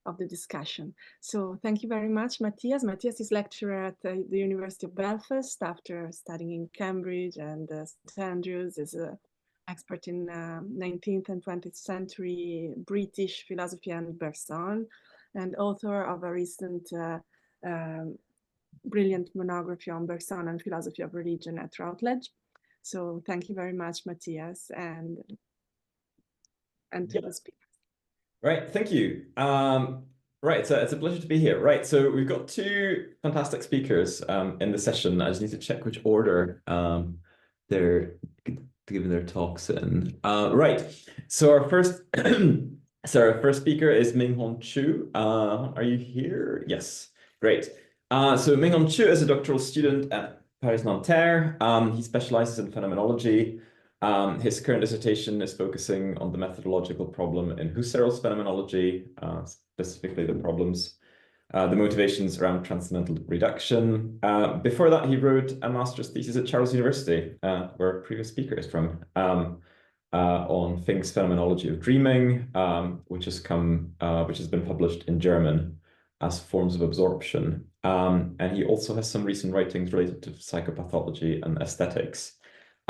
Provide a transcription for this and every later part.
of the discussion. So thank you very much, Matyáš. Matyáš is lecturer at the University of Belfast after studying in Cambridge and St. Andrews. Is an expert in 19th and 20th century British philosophy and Bergson, and author of a recent brilliant monography on Bergson and philosophy of religion at Routledge. So thank you very much, Matyáš, and to the speakers. Right, thank you. Right, so it's a pleasure to be here. Right, so we've got two fantastic speakers in the session. I just need to check which order they're giving their talks in. Right, so our first speaker is Ming Hon Chu. Are you here? Yes, great. So Ming Hon Chu is a doctoral student at Paris Nanterre. He specializes in phenomenology. His current dissertation is focusing on the methodological problem in Husserl's phenomenology, specifically the problems, the motivations around transcendental reduction. Before that, he wrote a master's thesis at Charles University, where a previous speaker is from, on Fink's phenomenology of dreaming, which has been published in German as Forms of Absorption. And he also has some recent writings related to psychopathology and aesthetics.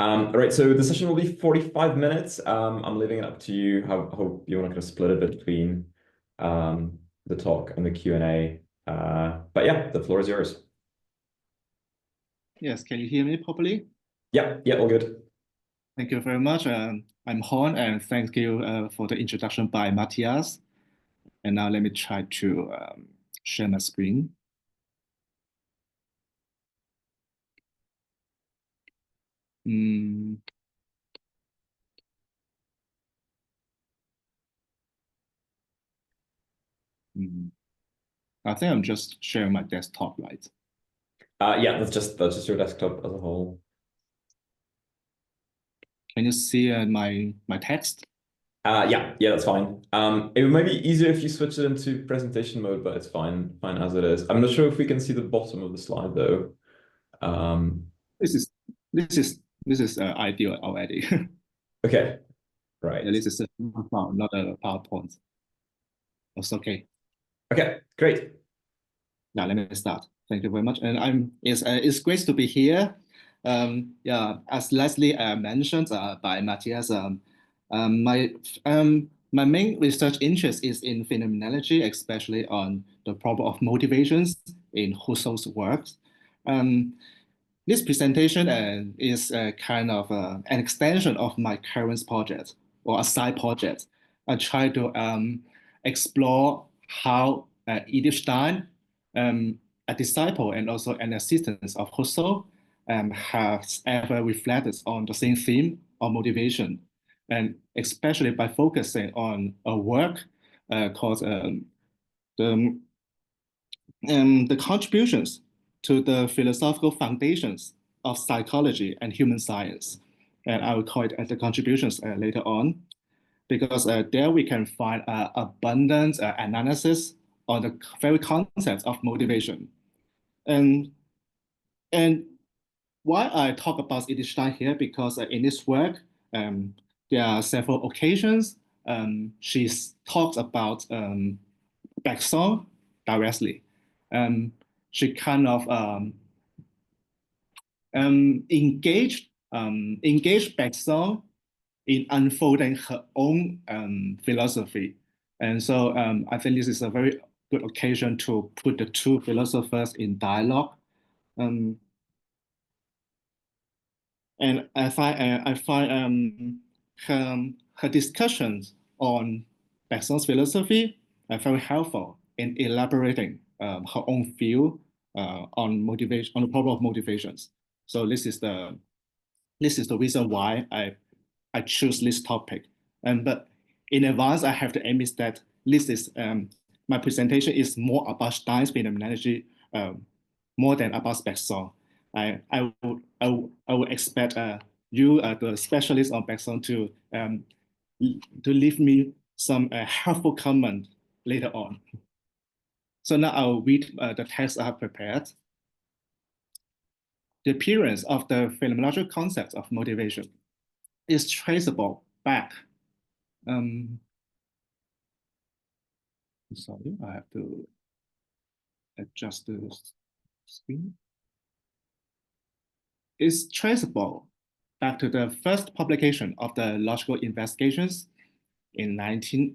All right, so the session will be 45 minutes. I'm leaving it up to you how you want to kind of split it between the talk and the Q&A. But yeah, the floor is yours. Yes, can you hear me properly? Yeah, all good. Thank you very much. I'm Hon, and thank you for the introduction by Matyáš. And now let me try to share my screen. I think I'm just sharing my desktop, right? Yeah, that's just your desktop as a whole. Can you see my text? Yeah, that's fine. It might be easier if you switch it into presentation mode, but it's fine as it is. I'm not sure if we can see the bottom of the slide though. This is ideal already. Okay, right. This is not a PowerPoint. That's okay. Okay, great. Now let me start. Thank you very much, and it's great to be here. Yeah, as Leslie mentioned by Matyáš, my main research interest is in phenomenology, especially on the problem of motivations in Husserl's works. This presentation is kind of an extension of my current project or a side project. I try to explore how Edith Stein, a disciple and also an assistant of Husserl, has ever reflected on the same theme of motivation, and especially by focusing on a work called the contributions to the philosophical foundations of psychology and human science. And I will call it the contributions later on, because there we can find abundant analysis on the very concept of motivation. And why I talk about Edith Stein here, because in this work, there are several occasions she talks about Bergson directly. She kind of engaged Bergson in unfolding her own philosophy. And so I think this is a very good occasion to put the two philosophers in dialogue. And I find her discussions on Bergson's philosophy are very helpful in elaborating her own view on motivation, on the problem of motivations. So this is the reason why I choose this topic. But in advance, I have to admit that this is my presentation is more about Stein's phenomenology more than about Bergson. I would expect you, the specialist on Bergson, to leave me some helpful comment later on. So now I'll read the text I have prepared. The appearance of the phenomenological concept of motivation is traceable back Sorry, I have to adjust the screen. Is traceable back to the first publication of the logical investigations in 1900s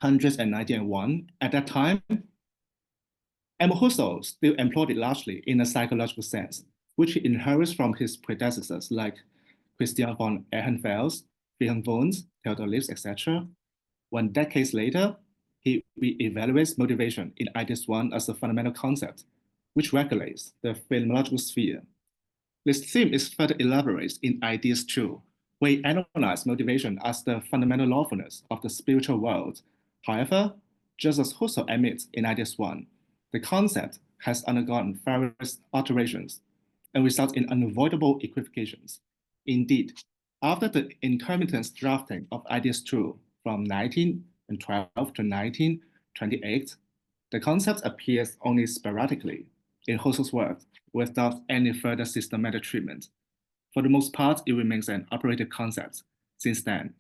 and 1901. At that time, Husserl still employed it largely in a psychological sense, which he inherits from his predecessors like Christian von Ehrenfels, Wilhelm Wundt, Theodor List, etc. 1 decade later, he re-evaluates motivation in Ideas 1 as a fundamental concept, which regulates the phenomenological sphere. This theme is further elaborated in Ideas 2, where he analyzes motivation as the fundamental lawfulness of the spiritual world. However, just as Husserl admits in Ideas 1, the concept has undergone various alterations and results in unavoidable equivocations. Indeed, after the intermittent drafting of Ideas 2 from 1912 to 1928, the concept appears only sporadically in Husserl's work without any further systematic treatment. For the most part, it remains an operative concept since then.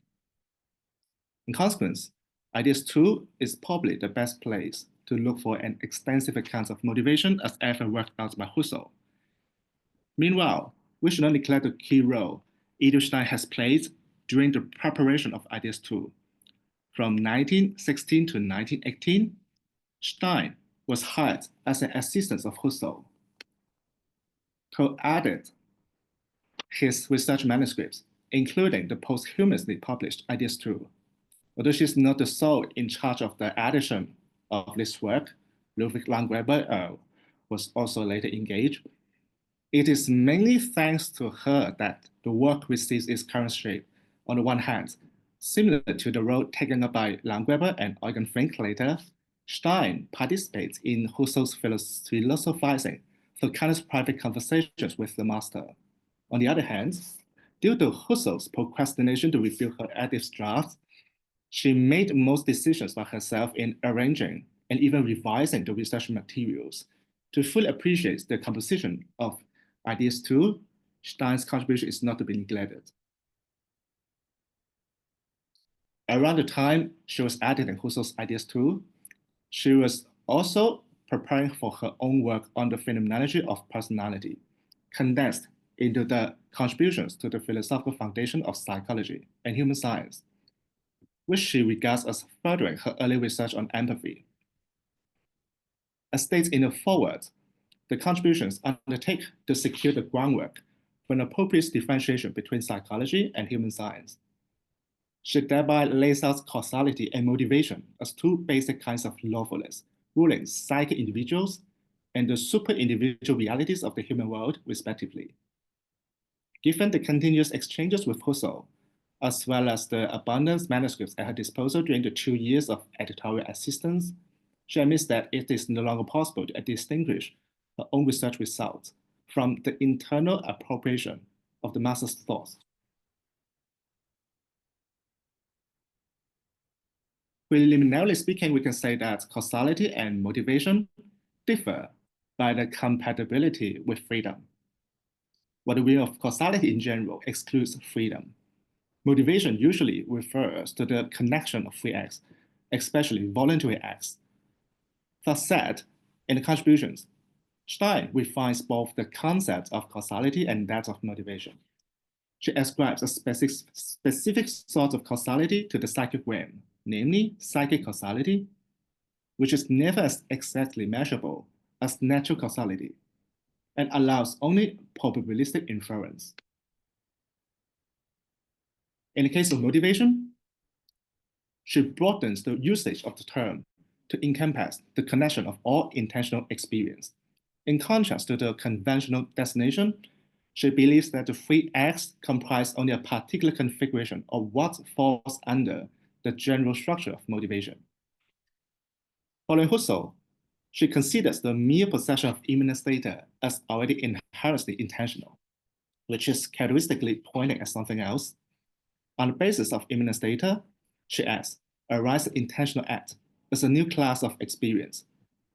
In consequence, Ideas 2 is probably the best place to look for an extensive account of motivation as ever worked out by Husserl. Meanwhile, we should not neglect the key role Edith Stein has played during the preparation of Ideas 2. From 1916 to 1918, Stein was hired as an assistant of Husserl, co-edited his research manuscripts, including the posthumously published Ideas 2. Although she's not the sole in charge of the edition of this work, Ludwig Landgraber was also later engaged. It is mainly thanks to her that the work receives its current shape. On the one hand, similar to the role taken up by Landgraber and Eugen Fink later, Stein participates in Husserl's philosophizing through countless private conversations with the master. On the other hand, due to Husserl's procrastination to review her Edith's drafts, she made most decisions by herself in arranging and even revising the research materials. To fully appreciate the composition of Ideas 2, Stein's contribution is not to be neglected. Around the time she was editing Husserl's Ideas 2, she was also preparing for her own work on the phenomenology of personality, condensed into the contributions to the philosophical foundation of psychology and human science, which she regards as furthering her early research on empathy. As stated in the foreword, the contributions undertake to secure the groundwork for an appropriate differentiation between psychology and human science. She thereby lays out causality and motivation as two basic kinds of lawfulness, ruling psychic individuals and the super-individual realities of the human world, respectively. Given the continuous exchanges with Husserl, as well as the abundant manuscripts at her disposal during the 2 years of editorial assistance, she admits that it is no longer possible to distinguish her own research results from the internal appropriation of the master's thoughts. Preliminarily speaking, we can say that causality and motivation differ by the compatibility with freedom. While the view of causality in general excludes freedom, motivation usually refers to the connection of free acts, especially voluntary acts. Thus said, in the contributions, Stein refines both the concept of causality and that of motivation. She ascribes a specific sort of causality to the psychic realm, namely psychic causality, which is never as exactly measurable as natural causality and allows only probabilistic inference. In the case of motivation, she broadens the usage of the term to encompass the connection of all intentional experience. In contrast to the conventional designation, she believes that the free acts comprise only a particular configuration of what falls under the general structure of motivation. Following Husserl, she considers the mere possession of immanent data as already inherently intentional, which is characteristically pointing at something else. On the basis of immanent data, she adds, arises an intentional act as a new class of experience,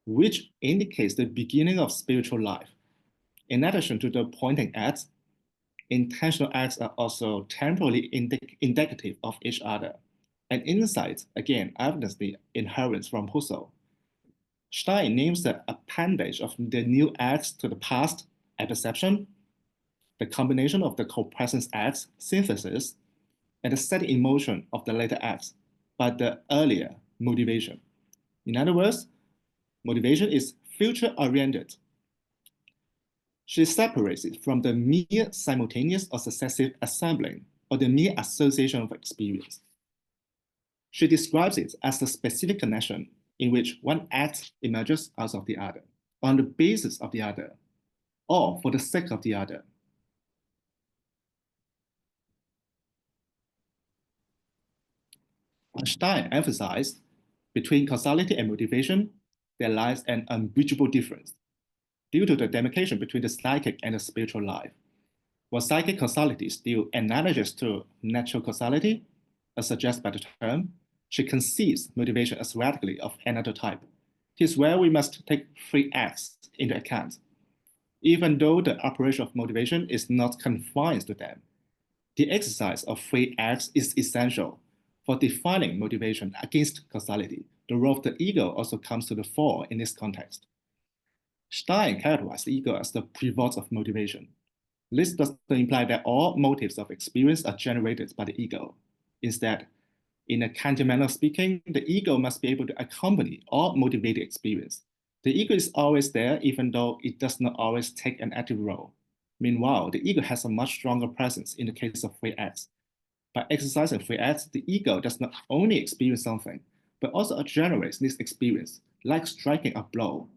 which indicates the beginning of spiritual life. In addition to the pointing acts, intentional acts are also temporally indicative of each other, An insight, again, evidently inherent from Husserl. Stein names the appendage of the new acts to the past, apperception, the combination of the co-presence acts, synthesis, and the setting in motion of the later acts by the earlier motivation. In other words, motivation is future-oriented. She separates it from the mere simultaneous or successive assembling or the mere association of experience. She describes it as a specific connection in which one act emerges out of the other, on the basis of the other, or for the sake of the other. Stein emphasized between causality and motivation, there lies an unbridgeable difference due to the demarcation between the psychic and the spiritual life. While psychic causality is still analogous to natural causality, as suggested by the term, she conceives motivation as radically of another type. It is where we must take free acts into account. Even though the operation of motivation is not confined to them, the exercise of free acts is essential for defining motivation against causality. The role of the ego also comes to the fore in this context. Stein characterized the ego as the pivot of motivation. This does not imply that all motives of experience are generated by the ego. Instead, in a Kantian manner of speaking, the ego must be able to accompany or motivate the experience. The ego is always there, even though it does not always take an active role. Meanwhile, the ego has a much stronger presence in the case of free acts. By exercising free acts, the ego does not only experience something, but also generates this experience, like striking a blow.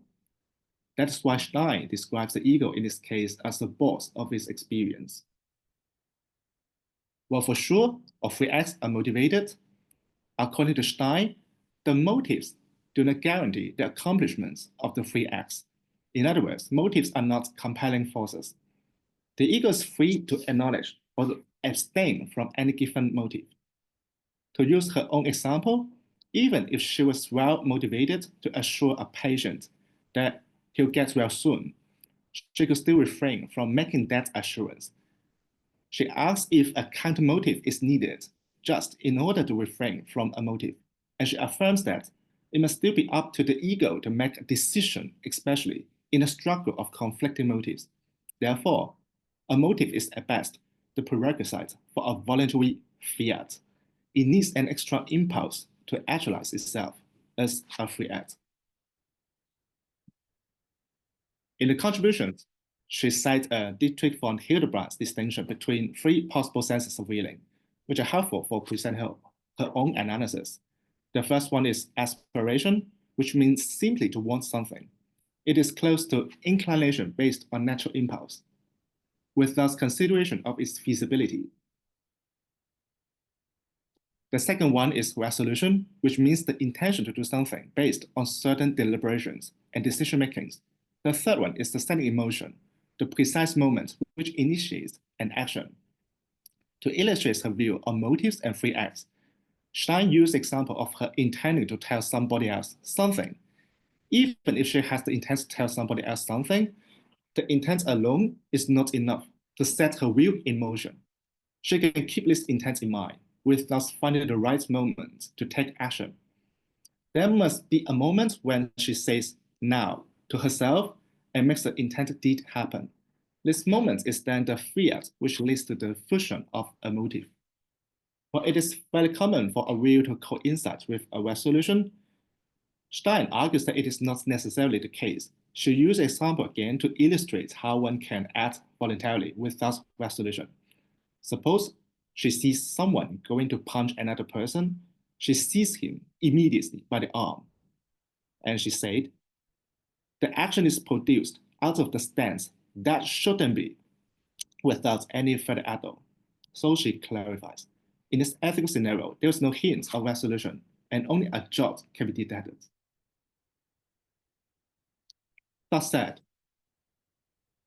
That is why Stein describes the ego in this case as the boss of its experience. Well, for sure, all free acts are motivated. According to Stein, the motives do not guarantee the accomplishments of the free acts. In other words, motives are not compelling forces. The ego is free to acknowledge or to abstain from any given motive. To use her own example, even if she was well motivated to assure a patient that he'll get well soon, she could still refrain from making that assurance. She asks if a counter motive is needed just in order to refrain from a motive, and she affirms that it must still be up to the ego to make a decision, especially in a struggle of conflicting motives. Therefore, a motive is at best the prerequisite for a voluntary fiat. It needs an extra impulse to actualize itself as a free act. In the contributions, she cites Dietrich von Hildebrandt's distinction between three possible senses of willing, which are helpful for presenting her own analysis. The first one is aspiration, which means simply to want something. It is close to inclination based on natural impulse, without consideration of its feasibility. The second one is resolution, which means the intention to do something based on certain deliberations and decision makings. The third one is the setting in motion, the precise moment which initiates an action. To illustrate her view on motives and free acts, Stein used the example of her intending to tell somebody else something. Even if she has the intent to tell somebody else something, the intent alone is not enough to set her will in motion. She can keep this intent in mind without finding the right moment to take action. There must be a moment when she says now to herself and makes the intended deed happen. This moment is then the fiat which leads to the fusion of a motive. While it is very common for a will to coincide with a resolution, Stein argues that it is not necessarily the case. She uses an example again to illustrate how one can act voluntarily without resolution. Suppose she sees someone going to punch another person. She seizes him immediately by the arm. And she said, the action is produced out of the stance that shouldn't be without any further ado. So she clarifies. In this ethical scenario, there is no hint of resolution, and only a jot can be detected. That said,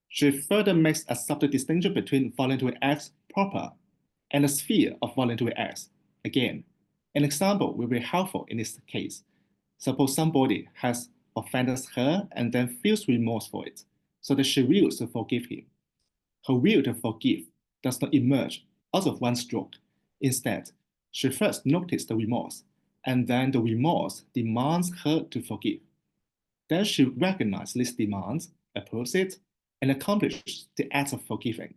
she further makes a subtle distinction between voluntary acts proper and the sphere of voluntary acts. Again, an example will be helpful in this case. Suppose somebody has offended her and then feels remorse for it, so that she wills to forgive him. Her will to forgive does not emerge out of one stroke. Instead, She first noticed the remorse, and then the remorse demands her to forgive. Then she recognizes these demands, approves it, and accomplishes the act of forgiving.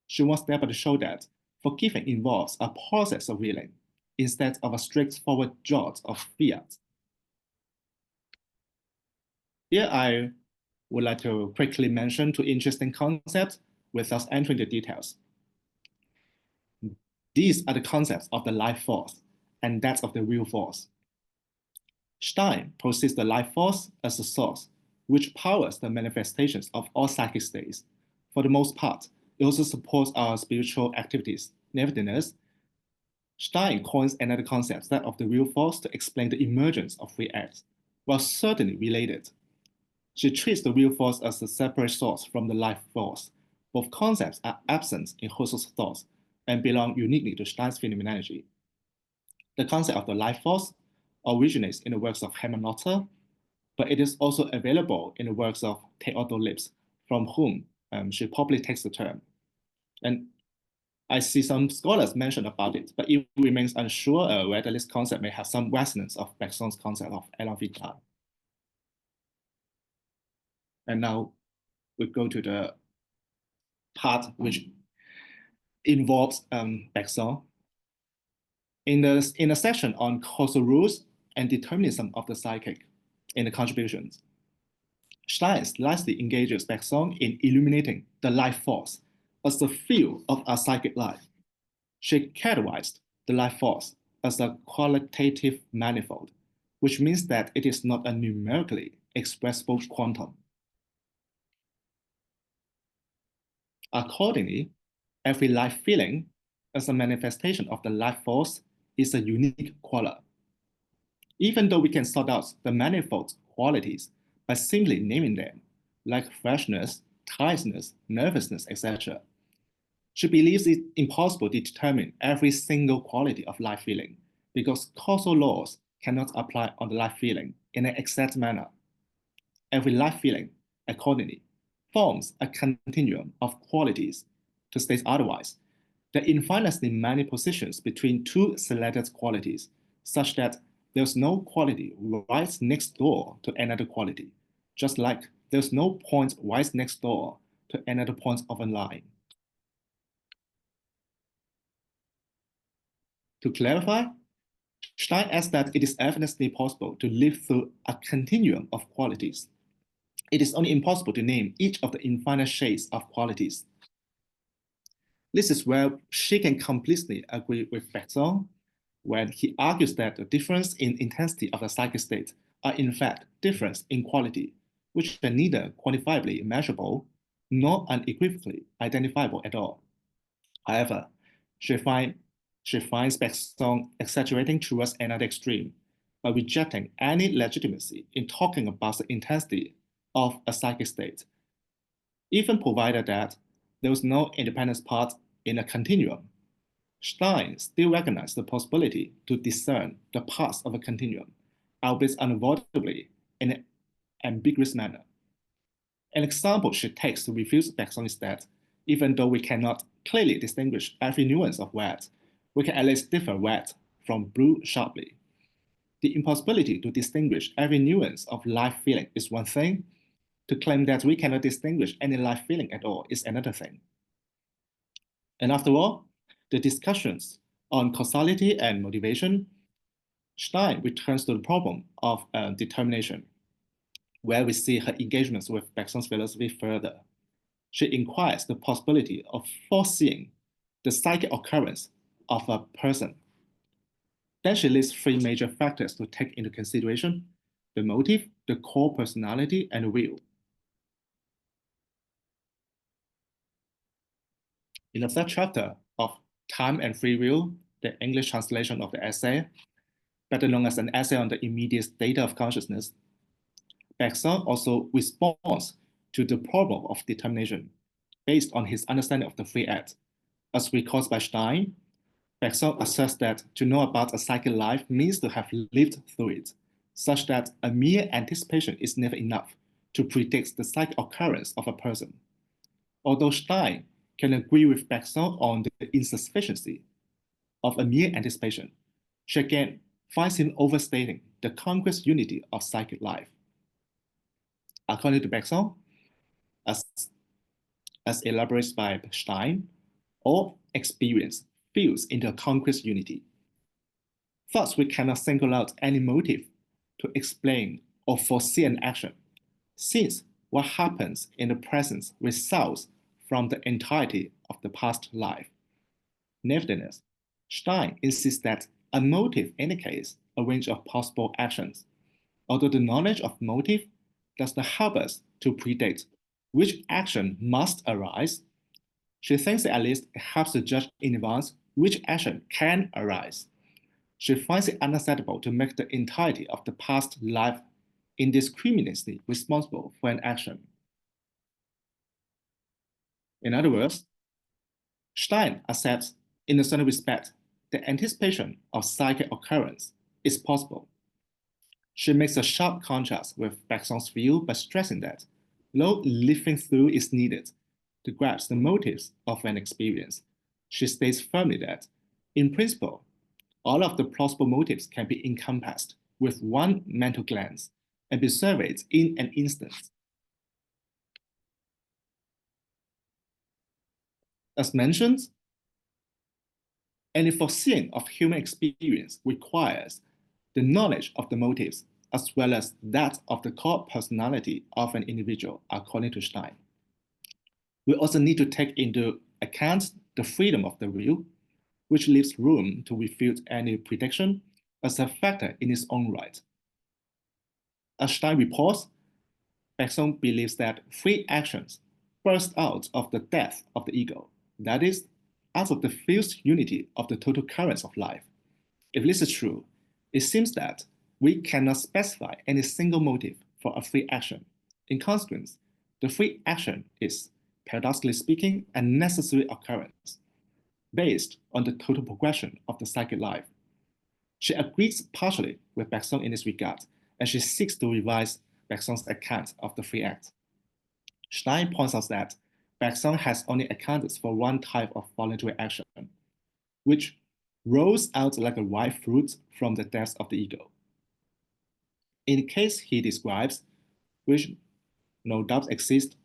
She wants thereby to show that forgiving involves a process of willing instead of a straightforward jot of fiat. Here I would like to quickly mention two interesting concepts without entering the details. These are the concepts of the life force and that of the real force. Stein perceives the life force as a source which powers the manifestations of all psychic states. For the most part, it also supports our spiritual activities. Nevertheless, Stein coins another concept, that of the real force, to explain the emergence of free acts. While certainly related, she treats the real force as a separate source from the life force. Both concepts are absent in Husserl's thoughts and belong uniquely to Stein's phenomenology. The concept of the life force originates in the works of Hermann Noether, but it is also available in the works of Theodor Lipps, from whom she probably takes the term. And I see some scholars mention about it, but it remains unsure whether this concept may have some resonance of Bergson's concept of élan vital. And now we go to the part which involves Bergson. In the section on causal rules and determinism of the psychic in the contributions, Stein slightly engages Bergson in illuminating the life force as the field of our psychic life. She characterized the life force as a qualitative manifold, which means that it is not a numerically expressible quantum. Accordingly, every life feeling as a manifestation of the life force is a unique qualia. Even though we can sort out the manifold qualities by simply naming them, like freshness, tiredness, nervousness, etc., she believes it impossible to determine every single quality of life feeling because causal laws cannot apply on the life feeling in an exact manner. Every life feeling, accordingly, forms a continuum of qualities. To state otherwise, there are infinitely many positions between two selected qualities, such that there's no quality right next door to another quality, just like there's no point right next door to another point of a line. To clarify, Stein adds that it is evidently possible to live through a continuum of qualities. It is only impossible to name each of the infinite shades of qualities. This is where she can completely agree with Bergson when he argues that the difference in intensity of the psychic state are in fact difference in quality, which are neither quantifiably measurable nor unequivocally identifiable at all. However, she finds Bergson exaggerating towards another extreme by rejecting any legitimacy in talking about the intensity of a psychic state, even provided that there was no independent part in a continuum. Stein still recognized the possibility to discern the parts of a continuum, albeit unavoidably in an ambiguous manner. An example she takes to refute Bergson is that even though we cannot clearly distinguish every nuance of red, we can at least differ red from blue sharply. The impossibility to distinguish every nuance of life feeling is one thing. To claim that we cannot distinguish any life feeling at all is another thing. And after all, the discussions on causality and motivation, Stein returns to the problem of determination, where we see her engagements with Bergson's philosophy further. She inquires the possibility of foreseeing the psychic occurrence of a person. Then she lists three major factors to take into consideration: the motive, the core personality, and the will. In the third chapter of Time and Free Will, the English translation of the essay, better known as an essay on the immediate data of consciousness, Bergson also responds to the problem of determination based on his understanding of the free act. As recalled by Stein, Bergson asserts that to know about a psychic life means to have lived through it, such that a mere anticipation is never enough to predict the psychic occurrence of a person. Although Stein can agree with Bergson on the insufficiency of a mere anticipation, she again finds him overstating the concrete unity of psychic life. According to Bergson, as elaborated by Stein, all experience fuse into a concrete unity. Thus, we cannot single out any motive to explain or foresee an action, since what happens in the present results from the entirety of the past life. Nevertheless, Stein insists that a motive indicates a range of possible actions. Although the knowledge of motive does not help us to predict which action must arise, she thinks that at least it helps to judge in advance which action can arise. She finds it unacceptable to make the entirety of the past life indiscriminately responsible for an action. In other words, Stein accepts, in a certain respect, the anticipation of psychic occurrence is possible. She makes a sharp contrast with Bergson's view by stressing that no living through is needed to grasp the motives of an experience. She states firmly that, in principle, all of the plausible motives can be encompassed with one mental glance and be surveyed in an instant. As mentioned, any foreseeing of human experience requires the knowledge of the motives as well as that of the core personality of an individual, according to Stein. We also need to take into account the freedom of the will, which leaves room to refute any prediction as a factor in its own right. As Stein reports, Bergson believes that free actions burst out of the depth of the ego, that is, out of the fused unity of the total currents of life. If this is true, it seems that we cannot specify any single motive for a free action. In consequence, the free action is, paradoxically speaking, a necessary occurrence based on the total progression of the psychic life. She agrees partially with Bergson in this regard, and she seeks to revise Bergson's account of the free act. Stein points out that Bergson has only accounted for one type of voluntary action, which rolls out like a ripe fruit from the depths of the ego. In the case he describes, which no doubt exists,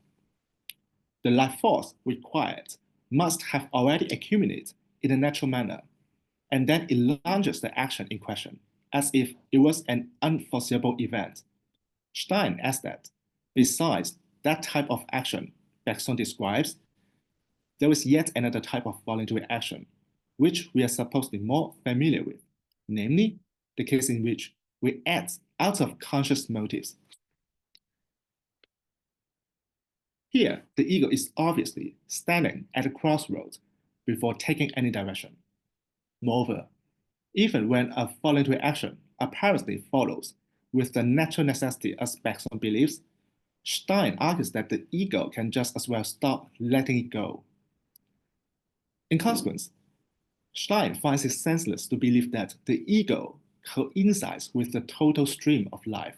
the life force required must have already accumulated in a natural manner, and then it launches the action in question, as if it was an unforeseeable event. Stein adds that, besides that type of action Bergson describes, there is yet another type of voluntary action, which we are supposed to be more familiar with, namely, the case in which we act out of conscious motives. Here, the ego is obviously standing at a crossroads before taking any direction. Moreover, even when a voluntary action apparently follows with the natural necessity as Bergson believes, Stein argues that the ego can just as well stop letting it go. In consequence, Stein finds it senseless to believe that the ego coincides with the total stream of life.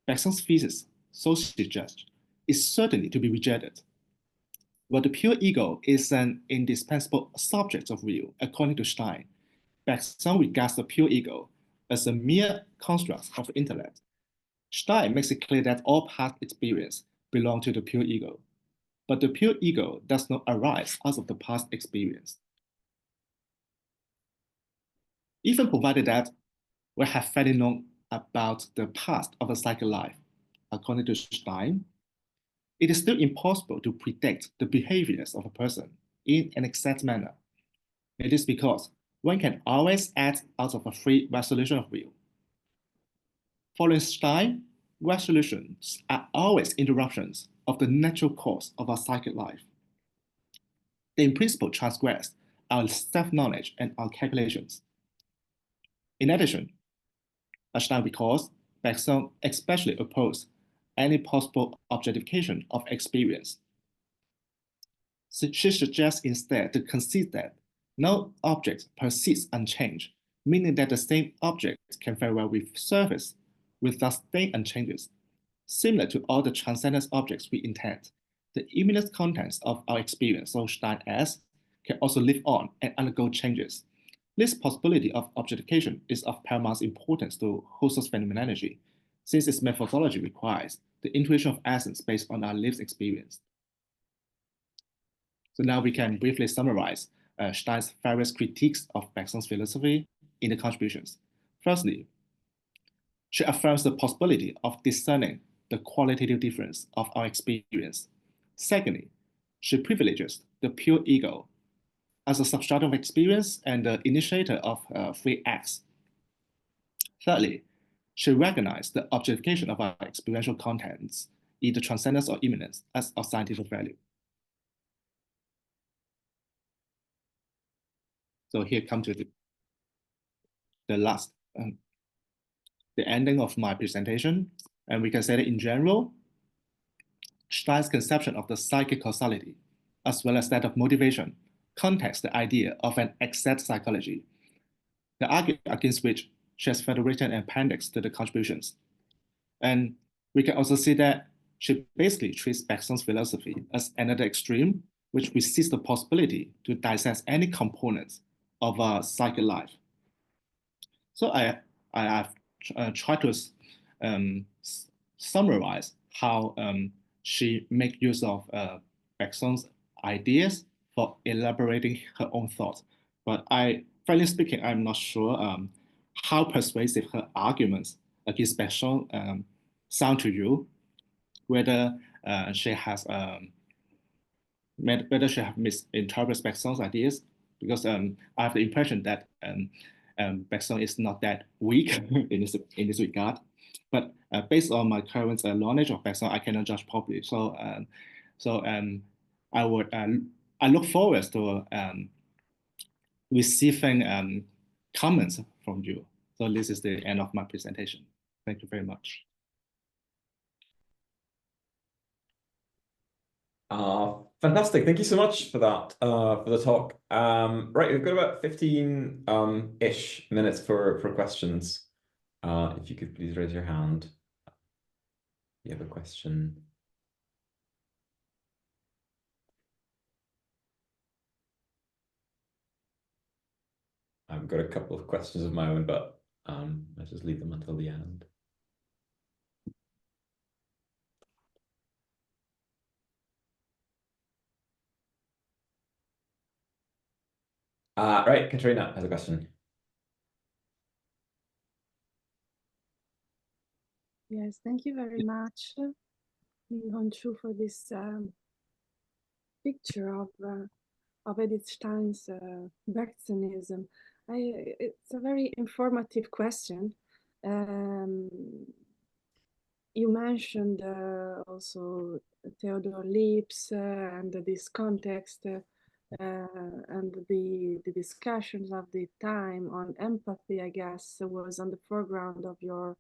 Bergson's thesis, so suggests, is certainly to be rejected. While the pure ego is an indispensable subject of will, according to Stein, Bergson regards the pure ego as a mere construct of intellect. Stein makes it clear that all past experience belong to the pure ego, but the pure ego does not arise out of the past experience. Even provided that we have fairly known about the past of a psychic life, according to Stein, it is still impossible to predict the behaviors of a person in an exact manner. It is because one can always act out of a free resolution of will. Following Stein, resolutions are always interruptions of the natural course of our psychic life. They in principle transgress our self-knowledge and our calculations. In addition, as Stein recalls, Bergson especially opposed any possible objectification of experience. So she suggests instead to concede that no object persists unchanged, meaning that the same object can very well resurface without staying unchanged. Similar to all the transcendent objects we intend, the imminent contents of our experience, so Stein asks, can also live on and undergo changes, This possibility of objectification is of paramount importance to Husserl's phenomenology, since its methodology requires the intuition of essence based on our lived experience. So now we can briefly summarize Stein's various critiques of Bergson's philosophy in the contributions. Firstly, she affirms the possibility of discerning the qualitative difference of our experience. Secondly, she privileges the pure ego as a substratum of experience and the initiator of free acts. Thirdly, she recognized the objectification of our experiential contents, either transcendence or immanence, as of scientific value. So here come to the last, the ending of my presentation. And we can say that in general, Stein's conception of the psychic causality, as well as that of motivation, context the idea of an exact psychology, the argument against which she has further written an appendix to the contributions. And we can also see that she basically treats Bergson's philosophy as another extreme, which resists the possibility to dissect any components of a psychic life. So I've tried to summarize how she makes use of Bergson's ideas for elaborating her own thoughts. But frankly speaking, I'm not sure how persuasive her arguments against Bergson sound to you, whether she has misinterpreted Bergson's ideas, because I have the impression that Bergson is not that weak in this regard. But based on my current knowledge of Bergson, I cannot judge properly. So I look forward to receiving comments from you. So this is the end of my presentation. Thank you very much. Fantastic. Thank you so much for that, for the talk. Right, we've got about 15-ish minutes for questions. If you could please raise your hand. You have a question. I've got a couple of questions of my own, but let's just leave them until the end. Right, Katrina has a question. Yes, thank you very much, Ming Hon Chu, for this picture of Edith Stein's Bergsonism. It's a very informative question. You mentioned also Theodor Lipps and this context and the discussions of the time on empathy, I guess, was on the foreground of your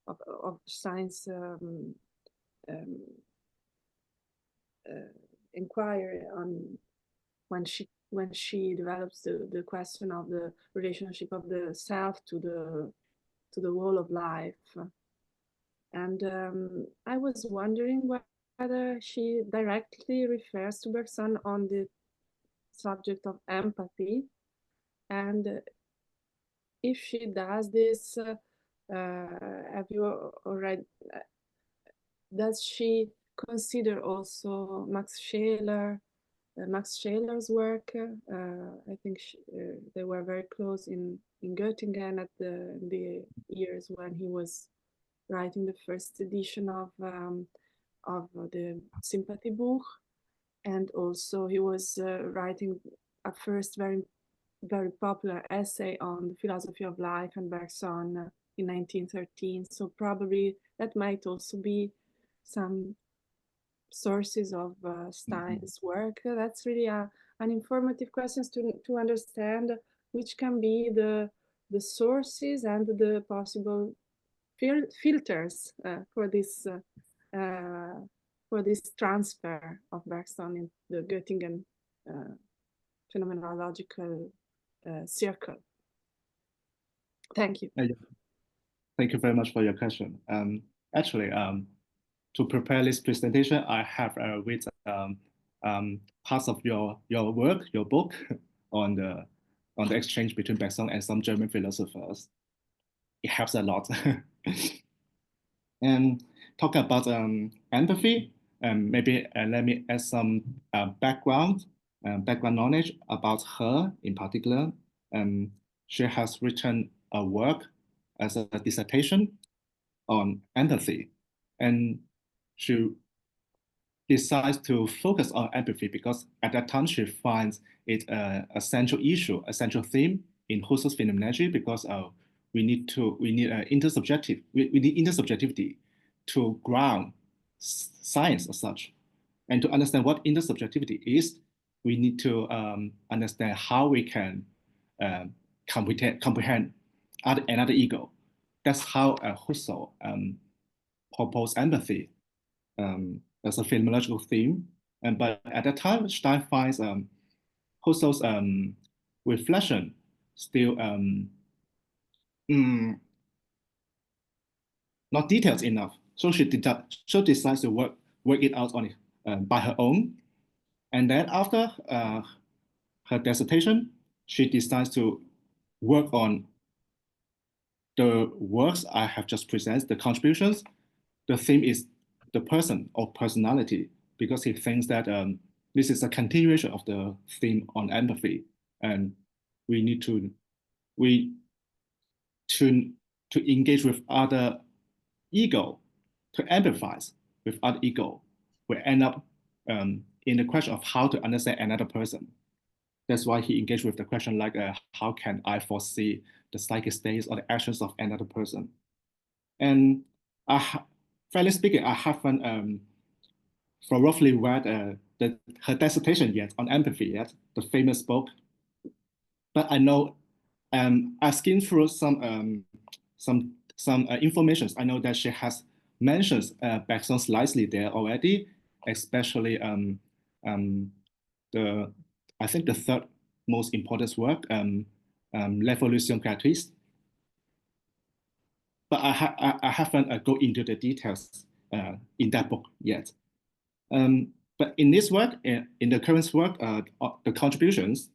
of science inquiry on when she develops the question of the relationship of the self to the whole of life. And I was wondering whether she directly refers to Bergson on the subject of empathy, and if she does this, have you already? Does she consider also Max Scheler's work? I think they were very close in Göttingen at the years when he was writing the first edition of the Sympathy book, and also he was writing a first very popular essay on the philosophy of life and Bergson in 1913. So probably that might also be some sources of Stein's work. That's really an informative question to understand which can be the sources and the possible filters for this transfer of Bergson in the Göttingen phenomenological circle. Thank you. Thank you very much for your question. Actually, to prepare this presentation, I have read parts of your work, your book on the on the exchange between Bergson and some German philosophers. It helps a lot. And talk about empathy, maybe let me add some background knowledge about her in particular. She has written a work as a dissertation on empathy, and she decides to focus on empathy because at that time she finds it a central issue, a central theme in Husserl's phenomenology, because we need intersubjectivity to ground science as such. And to understand what intersubjectivity is, we need to understand how we can comprehend another ego. That's how Husserl proposed empathy as a phenomenological theme. But at that time, Stein finds Husserl's reflection still not detailed enough. So she decides to work it out on by her own. And then after her dissertation, she decides to work on the works I have just presented, the contributions. The theme is the person or personality, because he thinks that this is a continuation of the theme on empathy, and we need to engage with other ego, to empathize with other ego. We end up in the question of how to understand another person. That's why he engaged with the question like, how can I foresee the psychic states or the actions of another person? And fairly speaking, I haven't roughly read her dissertation yet on empathy yet, the famous book. But I know I skimmed through some information. I know that she has mentioned Bergson slightly there already, especially I think the third most important work, L'évolution gratuite. But I haven't go into the details in that book yet. But in this work, in the current work, the contributions,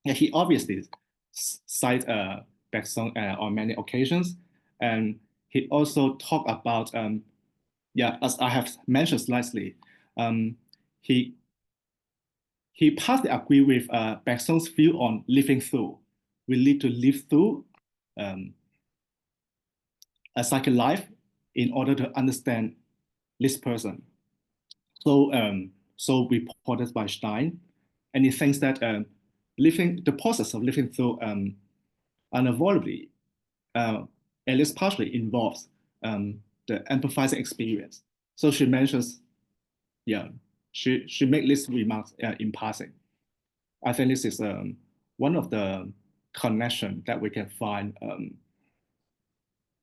he obviously cites Bergson on many occasions, and he also talked about, as I have mentioned slightly, he partly agreed with Bergson's view on living through. We need to live through a psychic life in order to understand this person. So, reported by Stein, and he thinks that the process of living through unavoidably, at least partially, involves the empathizing experience. So she mentions, she made this remarks in passing. I think this is one of the connections that we can find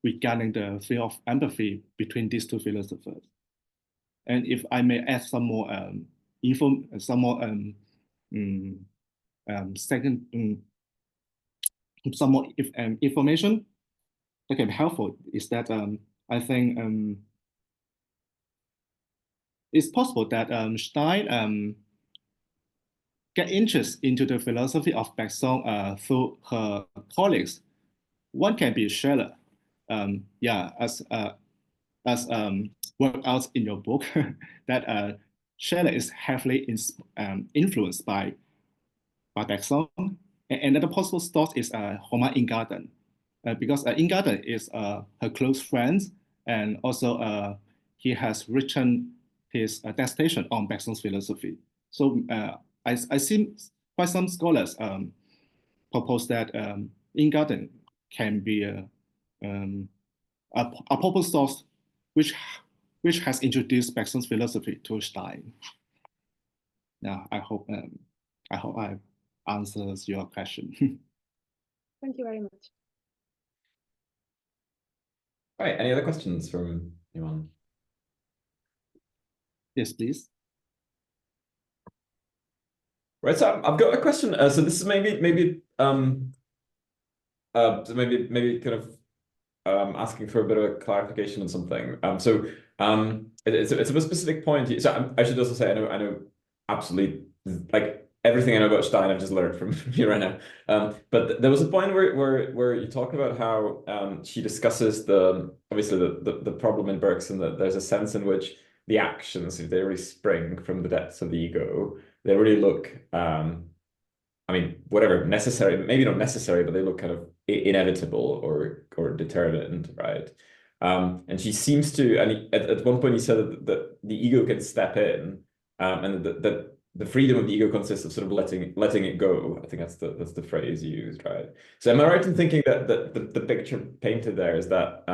regarding the field of empathy between these two philosophers. And if I may add some more information that can be helpful, is that I think it's possible that Stein get interest into the philosophy of Bergson through her colleagues. One can be Scheller, as worked out in your book, that Scheller is heavily influenced by Bergson. And another possible source is Romain Ingarden, because Ingarden is her close friend, and also he has written his dissertation on Bergson's philosophy. So I see quite some scholars propose that Ingarden can be a proper source which has introduced Bergson's philosophy to Stein. Now, I hope I answers your question. Thank you very much. All right, any other questions from anyone? Yes, please. Right, so I've got a question. So this is maybe kind of asking for a bit of a clarification on something. It's a specific point. So I should also say I know absolutely, like, everything I know about Stein I've just learned from you right now. But there was a point where you talk about how she discusses obviously the problem in Bergson, that there's a sense in which the actions, if they really spring from the depths of the ego, they really look I mean, whatever, necessary, maybe not necessary, but they look kind of inevitable or determined, right? And she seems to, and at one point he said that the ego can step in, and that the freedom of the ego consists of sort of letting it go. I think that's the phrase used, right? So am I right in thinking that the picture painted there is that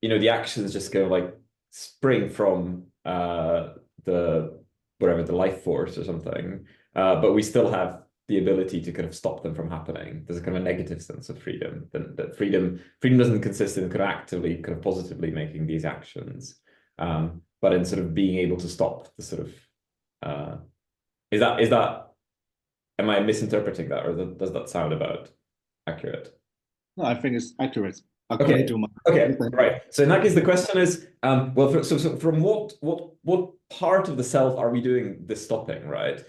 you know, the actions just kind of like spring from the life force or something, but we still have the ability to kind of stop them from happening. There's a kind of a negative sense of freedom. That freedom doesn't consist in kind of actively, kind of positively making these actions, but in sort of being able to stop the sort of is that am I misinterpreting that, or does that sound about accurate? No, I think it's accurate. Okay. Okay. Right. So in that case, the question is, well, so from what part of the self are we doing this stopping, right?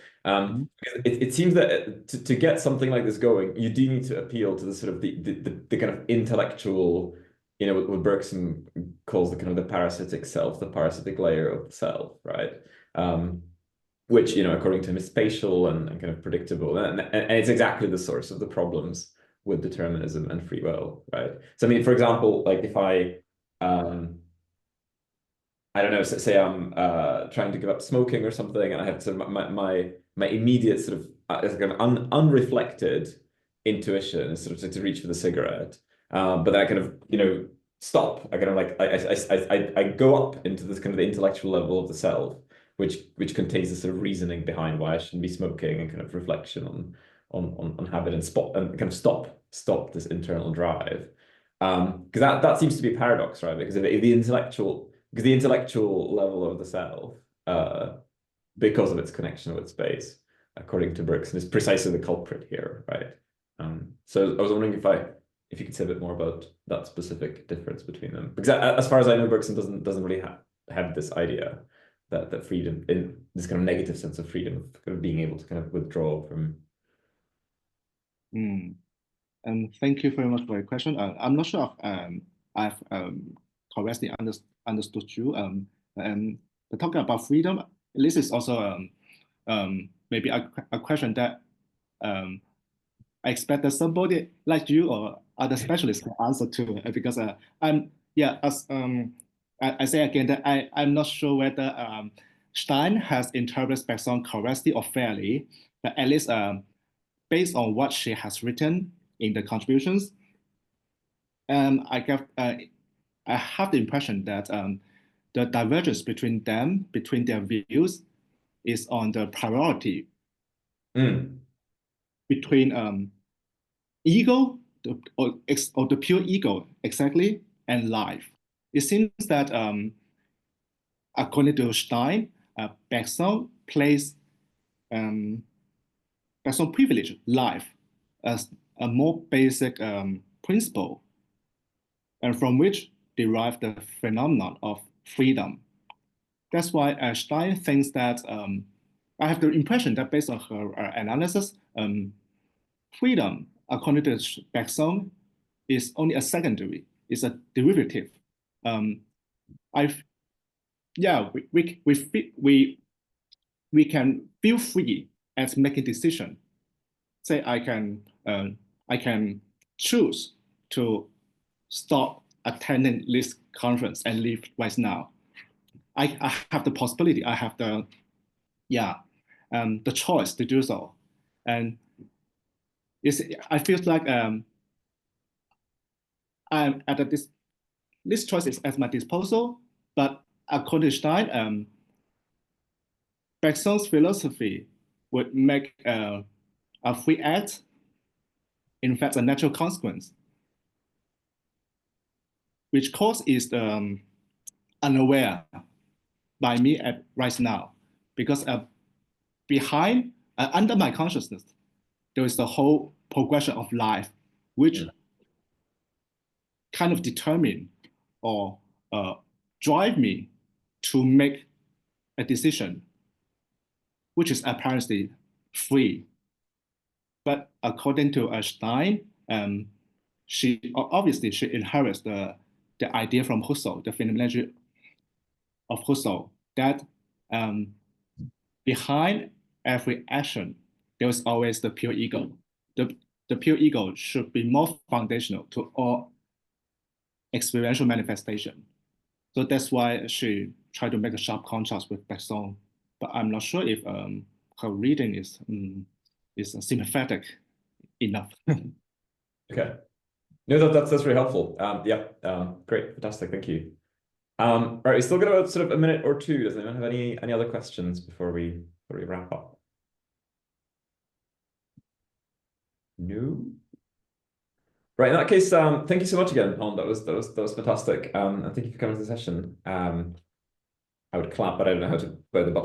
It seems that to get something like this going, you do need to appeal to the sort of the kind of intellectual, you know, what Bergson calls the kind of the parasitic self, the parasitic layer of the self, right? Which, you know, according to him, is spatial and kind of predictable, and it's exactly the source of the problems with determinism and free will, right? So I mean, for example, like if I don't know, say I'm trying to give up smoking or something, and I have sort of my immediate sort of kind of unreflected intuition is sort of to reach for the cigarette, but then I kind of, you know, stop. I kind of like I go up into this kind of the intellectual level of the self, which contains the sort of reasoning behind why I shouldn't be smoking, and kind of reflection on habit, and kind of stop this internal drive, because that seems to be a paradox, right? Because if the intellectual level of the self, because of its connection with space, according to Bergson, is precisely the culprit here, right? So I was wondering if you could say a bit more about that specific difference between them, because as far as I know, Bergson doesn't really have this idea that freedom, in this kind of negative sense of freedom, of kind of being able to kind of withdraw from. Thank you very much for your question. I'm not sure if I've correctly understood you. Talking about freedom, this is also maybe a question that I expect that somebody like you or other specialists can answer to, because I say again that I'm not sure whether Stein has interpreted Bergson correctly or fairly, but at least based on what she has written in the contributions, I have the impression that the divergence between their views, is on the priority between ego, or the pure ego, exactly, and life. It seems that according to Stein, Bergson privilege life as a more basic principle, and from which derive the phenomenon of freedom. That's why Stein thinks that I have the impression that based on her analysis, freedom, according to Bergson, is only a secondary, it's a derivative. We can feel free and make a decision. Say I can choose to stop attending this conference and leave right now. I have the possibility. I have the choice to do so, and I feel like I'm at this choice is at my disposal. But according to Stein, Bergson's philosophy would make a free act, in fact, a natural consequence, which cause is unaware by me right now, because behind, under my consciousness, there is the whole progression of life, which kind of determine or drive me to make a decision, which is apparently free. But according to Stein, she inherits the idea from Husserl, the phenomenology of Husserl, that behind every action, there is always the pure ego. The pure ego should be more foundational to all experiential manifestation. So that's why she tried to make a sharp contrast with Bergson. But I'm not sure if her reading is sympathetic enough. Okay. No, that's very helpful. Great, fantastic, thank you. All right, we still got about sort of a minute or two. Does anyone have any other questions before we wrap up? No. Right, in that case, thank you so much again, Hon. That was fantastic. And thank you for coming to the session. I would clap, but I don't know how to play the button.